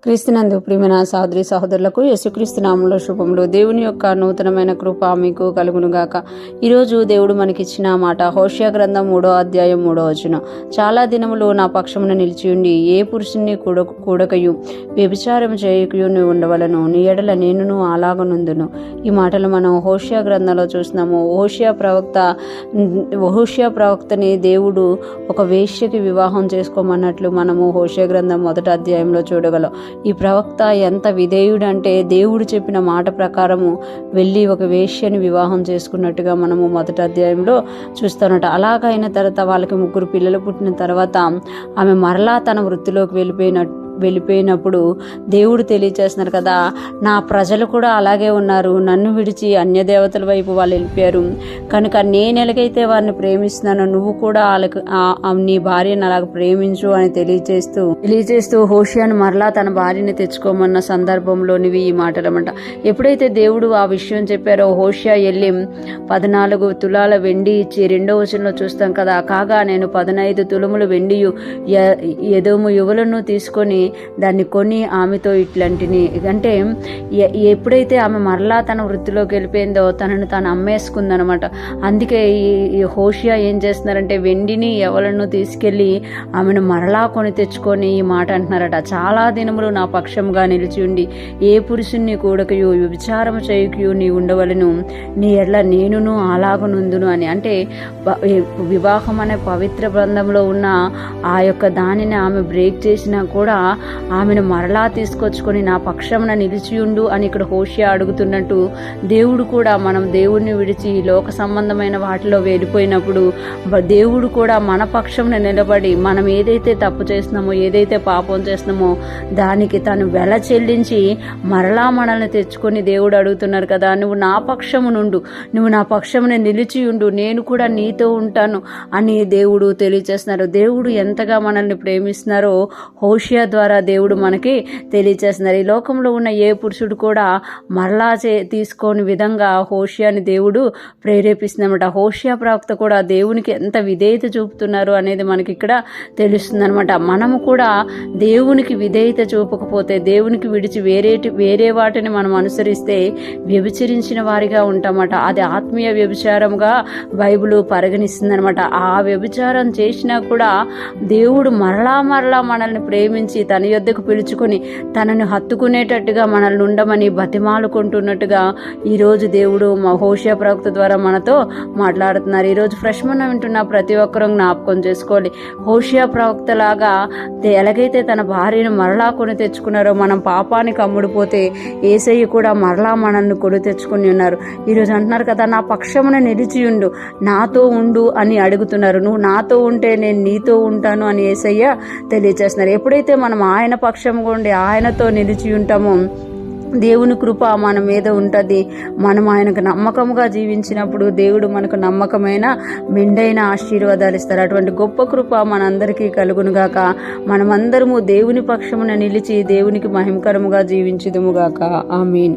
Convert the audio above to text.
క్రీస్తునందు ప్రియమైన సహోదరి సహోదరులకు యేసుక్రీస్తు నామములో శుభములు. దేవుని యొక్క నూతనమైన కృప మీకు కలుగునుగాక. ఈరోజు దేవుడు మనకిచ్చిన మాట హోషేయ గ్రంథం 3వ అధ్యాయం 3వ వచనం. చాలా దినములు నా పక్షమున నిలిచియుండి ఏ పురుషుని కూడకయు వ్యభిచారం చేయకయు నువ్వు ఉండవలను, నీ ఎడల నేనును అలాగనుందును. ఈ మాటలు మనం హోషేయ గ్రంథంలో చూస్తున్నాము. హోషేయ ప్రవక్తని దేవుడు ఒక వేశ్యకి వివాహం చేసుకోమన్నట్లు మనము హోషేయ గ్రంథం 1వ అధ్యాయంలో చూడగలం. ఈ ప్రవక్త ఎంత విధేయుడంటే దేవుడు చెప్పిన మాట ప్రకారము వెళ్ళి ఒక వేశ్యని వివాహం చేసుకున్నట్టుగా మనము 1వ అధ్యాయంలో చూస్తున్నట్టు. అలాగైన తర్వాత వాళ్ళకి 3 పిల్లలు పుట్టిన తర్వాత ఆమె మరలా తన వృత్తిలోకి వెళ్ళిపోయినప్పుడు దేవుడు తెలియచేస్తున్నారు కదా, నా ప్రజలు కూడా అలాగే ఉన్నారు, నన్ను విడిచి అన్య దేవతల వైపు వాళ్ళు వెళ్ళిపోయారు కనుక నేను ఎలాగైతే వారిని ప్రేమిస్తున్నానో నువ్వు కూడా వాళ్ళకి నీ భార్యను అలాగ ప్రేమించు అని తెలియచేస్తూ హోషేయను మరలా తన భార్యని తెచ్చుకోమన్న సందర్భంలోనివి ఈ మాటలమాట. ఎప్పుడైతే దేవుడు ఆ విషయం చెప్పారో హోషేయ వెళ్ళి 14 తులాల వెండి ఇచ్చి 2వ వచనంలో చూస్తాం కదా, కాగా నేను 15 తులములు వెండియు ఎదోము యువలను తీసుకొని దాన్ని కొని ఆమెతో ఇట్లాంటిని అంటే ఎప్పుడైతే ఆమె మరలా తన వృత్తిలోకి వెళ్ళిపోయిందో తనను తాను అమ్మేసుకుందనమాట. అందుకే ఈ హోషేయ ఏం చేస్తున్నారంటే వెండిని ఎవలను తీసుకెళ్ళి ఆమెను మరలా కొని తెచ్చుకొని ఈ మాట అంటున్నారట, చాలా దినములు నా పక్షంగా నిలిచి ఉండి ఏ పురుషుణ్ణి కూడకయు వ్యభిచారము చేయకయు నీ ఉండవలను, నీ ఎడ్ల నేనును అలాగనుందును అని. అంటే వివాహం అనే పవిత్ర బంధంలో ఉన్న ఆ యొక్క దానిని ఆమె బ్రేక్ చేసినా కూడా ఆమెను మరలా తీసుకొచ్చుకొని నా పక్షమున నిలిచియుండు అని ఇక్కడ హోషేయ అడుగుతున్నట్టు దేవుడు కూడా మనం దేవుడిని విడిచి లోక సంబంధమైన వాటిలో వెళ్ళిపోయినప్పుడు దేవుడు కూడా మన పక్షమున నిలబడి మనం ఏదైతే తప్పు చేస్తున్నామో ఏదైతే పాపం చేస్తున్నామో దానికి తను వెల చెల్లించి మరలా మనల్ని తెచ్చుకొని దేవుడు అడుగుతున్నారు కదా, నువ్వు నా పక్షము నుండు, నువ్వు నా పక్షమున నిలిచియుండు, నేను కూడా నీతో ఉంటాను అని దేవుడు తెలియచేస్తున్నారు. దేవుడు ఎంతగా మనల్ని ప్రేమిస్తున్నారో హోషేయ ద్వారా దేవుడు మనకి తెలియచేస్తున్నారు. ఈ లోకంలో ఉన్న ఏ పురుషుడు కూడా మరలా తీసుకోని విధంగా హోషేయని దేవుడు ప్రేరేపిస్తుందన్నమాట. హోషేయ ప్రవక్త కూడా దేవునికి ఎంత విధేయత చూపుతున్నారు అనేది మనకి ఇక్కడ తెలుస్తుందన్నమాట. మనము కూడా దేవునికి విధేయత చూపకపోతే, దేవునికి విడిచి వేరే వాటిని మనం అనుసరిస్తే వ్యభిచరించిన వారిగా ఉంటామట. అది ఆత్మీయ వ్యభిచారంగా బైబిల్ పరిగణిస్తుందన్నమాట. ఆ వ్యభిచారం చేసినా కూడా దేవుడు మరలా మనల్ని ప్రేమించి తన యొద్దకు పిలుచుకొని తనను హత్తుకునేటట్టుగా మనల్ని ఉండమని బతిమాలుకుంటున్నట్టుగా ఈరోజు దేవుడు మా హోషేయ ప్రవక్త ద్వారా మనతో మాట్లాడుతున్నారు. ఈరోజు ఫ్రెష్ మనం వింటున్న ప్రతి ఒక్కరూ జ్ఞాపకం చేసుకోవాలి. హోషేయ ప్రవక్త లాగా ఎలాగైతే తన భార్యను మరలా కొని తెచ్చుకున్నారో, మనం పాపానికి అమ్ముడుపోతే యేసయ్య కూడా మరలా మనల్ని కొని తెచ్చుకుని ఉన్నారు. ఈరోజు అంటున్నారు కదా, నా పక్షమున నిలిచియుండు, నాతో ఉండు అని అడుగుతున్నారు. నువ్వు నాతో ఉంటే నేను నీతో ఉంటాను అని యేసయ్య తెలియచేస్తున్నారు. ఎప్పుడైతే మనం ఆయన పక్షంగా ఉండి ఆయనతో నిలిచి ఉంటామో దేవుని కృప మన మీద ఉంటుంది. మనం ఆయనకు నమ్మకముగా జీవించినప్పుడు దేవుడు మనకు నమ్మకమైన మెండైన ఆశీర్వాదాలు ఇస్తారు. అటువంటి గొప్ప కృప మనందరికీ కలుగునుగాక. మనమందరము దేవుని పక్షమున నిలిచి దేవునికి మహిమకరముగా జీవించుదుముగాక. ఆమేన్.